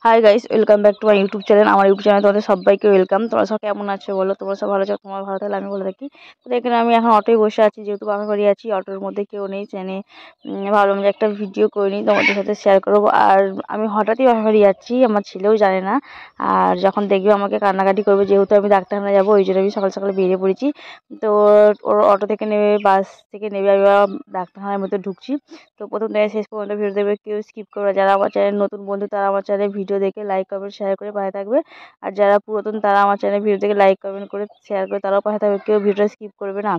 Hi guys, welcome back to my YouTube channel. আমার YouTube চ্যানেলে তোমাদের সবাইকে ওয়েলকাম। তোমরা সব কেমন আছো বলো? তোমরা সব ভালো আছো? তোমার ভালো থাকলে আমি ভালো থাকি। তো এখানে আমি এখন অটোয় বসে আছি, যেহেতু বাপের বাড়ি আছি। অটোর মধ্যে কেউ নেই ট্রেনে। ভাবলাম যে একটা ভিডিও করে নিই, তোমাদের সাথে শেয়ার করবো। আর আমি হঠাৎই বাপের বাড়ি যাচ্ছি, আমার ছেলেও জানে না। আর যখন দেখবে আমাকে কান্নাকাটি করবে, যেহেতু আমি ডাক্তারখানা যাবো, ওই জন্য আমি সকাল সকালে বেরিয়ে পড়েছি। তো ওর অটো থেকে নেমে, বাস থেকে নেমে আমি আবার ডাক্তারখানার মধ্যে ঢুকছি। তো প্রথম থেকে শেষ পর্যন্ত ভিডিও দেখবে, কেউ স্কিপ করবে। যারা আমার চ্যানেল নতুন বন্ধু, তারা আমার চ্যানেলে ভিডিও দেখে লাইক কমেন্ট শেয়ার করে পাশে থাকবে। আর যারা পুরাতন, তারা আমার চ্যানেলে ভিডিও দেখে লাইক কমেন্ট করে শেয়ার করে তারাও পাশে থাকবে, কেউ ভিডিওটা স্কিপ করবে না।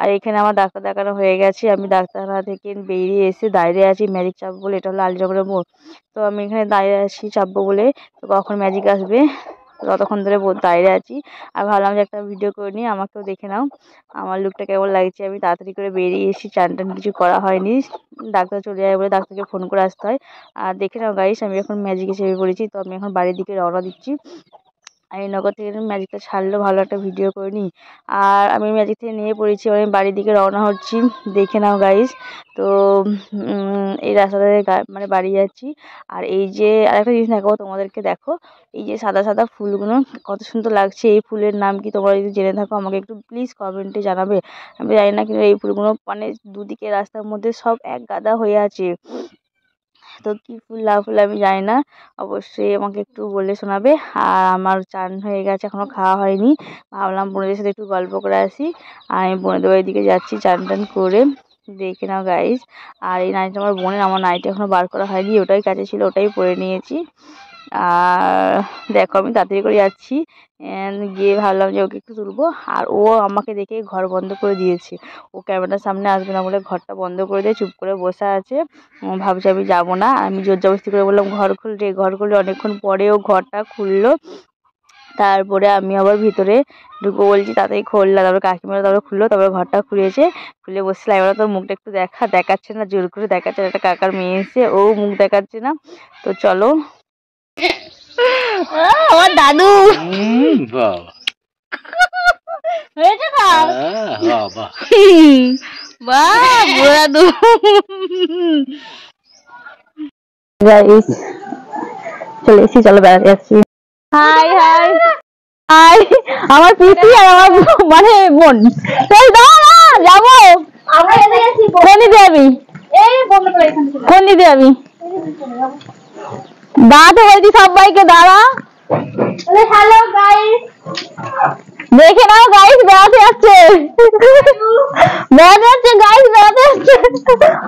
আর এখানে আমার ডাক্তার দেখানো হয়ে গেছে। আমি ডাক্তারখানা থেকে বেরিয়ে এসে দাঁড়িয়ে আছি ম্যাজিক চাপবো বলে। এটা হলো আলীনগরের মোড়। তো আমি এখানে দাঁড়িয়ে আছি চাপবো বলে। তো কখন ম্যাজিক আসবে, ততক্ষণ ধরে দাঁড়িয়ে আছি। আর ভাবলাম যে একটা ভিডিও করে নিই, আমাকেও দেখে নাও আমার লুকটা কেমন লাগছে। আমি তাড়াতাড়ি করে বেরিয়ে এসেছি, চান টান কিছু করা হয়নি। ডাক্তার চলে যায় বলে ডাক্তারকে ফোন করে আসতে হয়। আর দেখে নাও গাইস, আমি এখন ম্যাজিকে চেপে পড়েছি। তো আমি এখন বাড়ির দিকে রওনা দিচ্ছি। আলীনগর থেকে ম্যাজিকটা ছাড়লো, ভালো একটা ভিডিও করে নিই। আর আমি ম্যাজিক থেকে নিয়ে পড়েছি, আমি বাড়ির দিকে রওনা হচ্ছি। দেখে নাও গাইস। তো এই রাস্তাতে মানে বাড়ি যাচ্ছি। আর এই যে আরেকটা জিনিস দেখাবো তোমাদেরকে, দেখো এই যে সাদা সাদা ফুলগুলো কত সুন্দর লাগছে। এই ফুলের নাম কি তোমরা যদি জেনে থাকো, আমাকে একটু প্লিজ কমেন্টে জানাবে। আমি জানি না, কিন্তু এই ফুলগুলো মানে দুদিকে রাস্তার মধ্যে সব এক গাদা হয়ে আছে। তো কি ফুল না ফুল আমি জানি না, অবশ্যই আমাকে একটু বলে শোনাবে। আর আমার চান হয়ে গেছে, এখনো খাওয়া হয়নি। ভাবলাম বোনেদের সাথে একটু গল্প করে আসি। আর আমি বোনেদের বাড়ির দিকে যাচ্ছি চান টান করে। দেখে নাও গাইস। আর এই নাইটিটা আমার বোনের, আমার নাইটি এখনো বার করা হয়নি, ওটাই কাছে ছিল, ওটাই পরে নিয়েছি। আর দেখো আমি তাড়াতাড়ি করে যাচ্ছি। গিয়ে ভাবলাম যে ওকে একটু তুলবো। আর ও আমাকে দেখে ঘর বন্ধ করে দিয়েছে। ও ক্যামেরার সামনে আসবে না বলে ঘরটা বন্ধ করে দিয়ে চুপ করে বসে আছে। ভাবছি আমি যাবো না। আমি জোর জবরদস্তি করে বললাম ঘর খুলতে, ঘর খুললে। অনেকক্ষণ পরে ও ঘরটা খুললো। তারপরে আমি আবার ভিতরে ঢুকবো বলছি, তাড়াতাড়ি খুললাম। তারপরে কাকিমারা তারপরে খুললো, তারপরে ঘরটা খুলেছে। খুলে বসছিলাম। এবার তোর মুখটা একটু দেখাচ্ছে না, জোর করে দেখাচ্ছে। একটা কাকার মেয়ে এসে, ও মুখ দেখাচ্ছে না। তো চলো। আমার দাদু হয়েছে না, বাহ দাদু। চলে এসেছি, চলো বেড়াতে যাচ্ছি। হাই হাই হাই, আমার পিসি আর আমার মানে বোন। যাবো কোন দিতে যাবি? কোন দিতে যাবি? দাঁড়াতে বলছি সবাইকে, দাঁড়া। হ্যালো গাইস, দেখে নাও গাইস, বেড়াতে যাচ্ছে। বেড়াতে যাচ্ছে গাইস, বেড়াতে যাচ্ছে।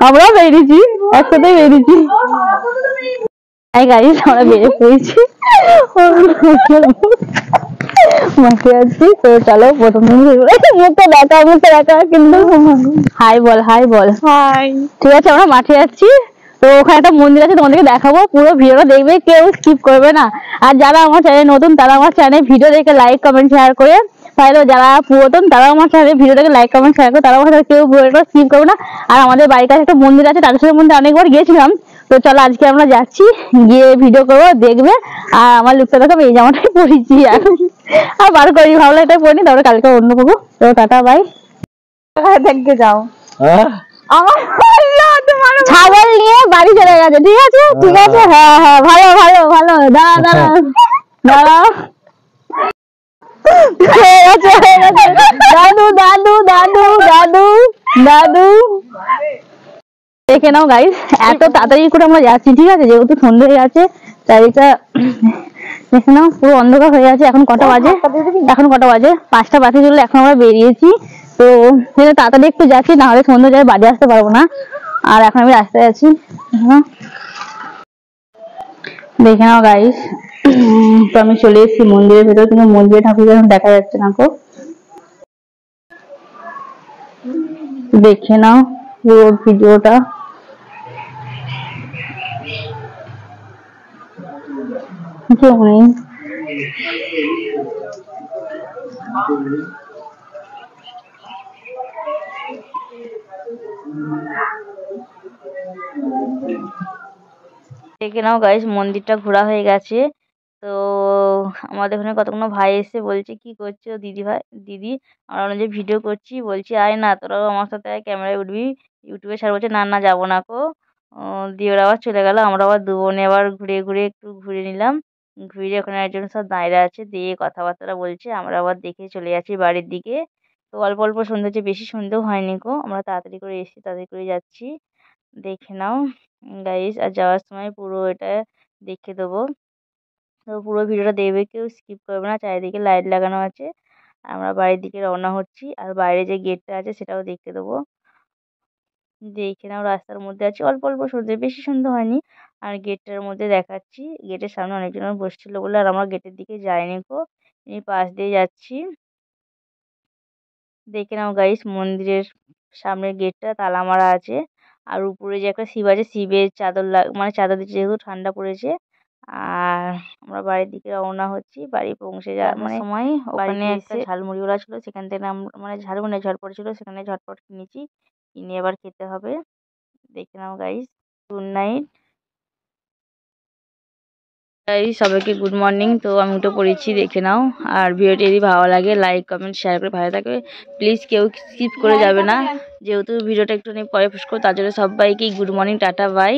আমরাও বেরিয়েছি, একসাথে বেরিয়েছি। হাই গাইস, আমরা বেরিয়ে পড়েছি। মাঠে আছি। তো চলো প্রথম মুখটা দেখা কিন্তু হাই বল, হাই বল। হাই। ঠিক আছে, আমরা মাঠে যাচ্ছি। তো ওখানে একটা মন্দির আছে, তোমাদেরকে দেখাবো। পুরো ভিডিওটা দেখবে, কেউ স্কিপ করবে না। আর যারা আমার চ্যানেলে নতুন, তারা আমার চ্যানেলে ভিডিও দেখে লাইক কমেন্ট শেয়ার করে। তাহলে যারা পুরাতন, তারা আমার চ্যানেলে ভিডিও দেখে লাইক কমেন্ট শেয়ার করে, তারা আমার সাথে কেউ ভিডিওটা স্কিপ করবে না। আর আমাদের বাড়ির কাছে একটা মন্দির আছে, তাদের মধ্যে অনেকবার গিয়েছিলাম। তো চলো আজকে আমরা যাচ্ছি, গিয়ে ভিডিও করবো, দেখবে। আর আমার লুকটা দেখো, এই জামাটাই পরেছি। আর বার করি, ভাবলাম এটা পরিনি, তারপরে কালকে অন্য পাবো। তো টাটা বাই। দেখতে যাও। আমার ছাগল নিয়ে বাড়ি চলে গেছে। ঠিক আছে, ঠিক আছে, হ্যাঁ হ্যাঁ, ভালো ভালো ভালো। দাঁড়া দাঁড়া দাঁড়া। দাদু দাদু দাদু দাদু দাদু। দেখে নাও গাইস, এত তাড়াতাড়ি করে আমরা যাচ্ছি। ঠিক আছে, যেহেতু সন্ধ্যে হয়ে আছে, চারিটা দেখে নাও পুরো অন্ধকার হয়ে আছে। এখন কটা বাজে? এখন কটা বাজে? 5টা বাজে চলে। এখন আমরা বেরিয়েছি। তো তাড়াতাড়ি একটু যাচ্ছি, না হলে সন্ধ্যে যায় বাড়ি আসতে পারবো না। আর এখন আমি রাস্তায় আছি। দেখে নাও গাইস। তো আমি চলে এসেছি মন্দিরের ভেতর, কিন্তু মন্দিরের ঠাকুর এখন দেখা যাচ্ছে না। দেখে নাও পুরো ভিডিওটা। কেউ নেই। দেখে নাও গাইস, মন্দিরটা ঘোরা হয়ে গেছে। তো আমাদের ওখানে কতগুলো ভাই এসে বলছে, কি করছো দিদি ভাই, দিদি? আমরা যে ভিডিও করছি, বলছি আয় না তোরাও আমার সাথে ক্যামেরায় উঠবি, ইউটিউবে ছাড়। বলছে না না, যাবো না কো। দিয়ে ওরা আবার চলে গেল। আমরা আবার দু বোনে আবার ঘুরে ঘুরে একটু ঘুরে নিলাম। ঘুরে ওখানে একজন সব দাঁড়িয়ে আছে, দিয়ে কথাবার্তা বলছে। আমরা আবার দেখে চলে যাচ্ছি বাড়ির দিকে। তো অল্প অল্প সন্ধে হচ্ছে, বেশি সন্ধেও হয়নি গো। আমরা তাড়াতাড়ি করে এসেছি, তাড়াতাড়ি করে যাচ্ছি। দেখে নাও গাইস, আর যাওয়ার সময় পুরো এটা দেখে দেবো। তো পুরো ভিডিওটা দেখবে, কেউ স্কিপ করবে না। চারিদিকে লাইট লাগানো আছে। আমরা বাড়ির দিকে রওনা হচ্ছি, আর বাইরে যে গেটটা আছে সেটাও দেখতে দেবো। দেখে নাও, রাস্তার মধ্যে আছি, অল্প অল্প সন্ধে, বেশি সন্ধে হয়নি। আর গেটটার মধ্যে দেখাচ্ছি, গেটের সামনে অনেকজন বসছিল বলে আর আমরা গেটের দিকে যাইনি গো, এই পাশ দিয়ে যাচ্ছি। দেখে নাও গাইস, মন্দিরের সামনের গেটটা তালা মারা আছে। আর উপরে যে একটা শিব আছে, শিবের চাদর মানে চাদর দিচ্ছে, যেহেতু ঠান্ডা পড়েছে। আর আমরা বাড়ির দিকে রওনা হচ্ছি। বাড়ি পৌঁছে মানে সময় ওখানে একটা ঝালমুড়িওয়ালা ছিল, সেখান থেকে মানে ঝালমুড়ি ঝটপট ছিল, সেখানে ঝটপট কিনেছি, কিনে এবার খেতে হবে। দেখে নাও গাইস, গুড নাইট গাইস, সবাইকে গুড মর্নিং। তো আমি উঠে পড়েছি, দেখে নাও। আর ভিডিওটি যদি ভালো লাগে লাইক কমেন্ট শেয়ার করে ভালো থাকবে প্লিজ, কেউ স্কিপ করে যাবে না, যেহেতু ভিডিওটা একটু পরে পোস্ট করবো, তার জন্য সবাইকে গুড মর্নিং, টাটা বাই।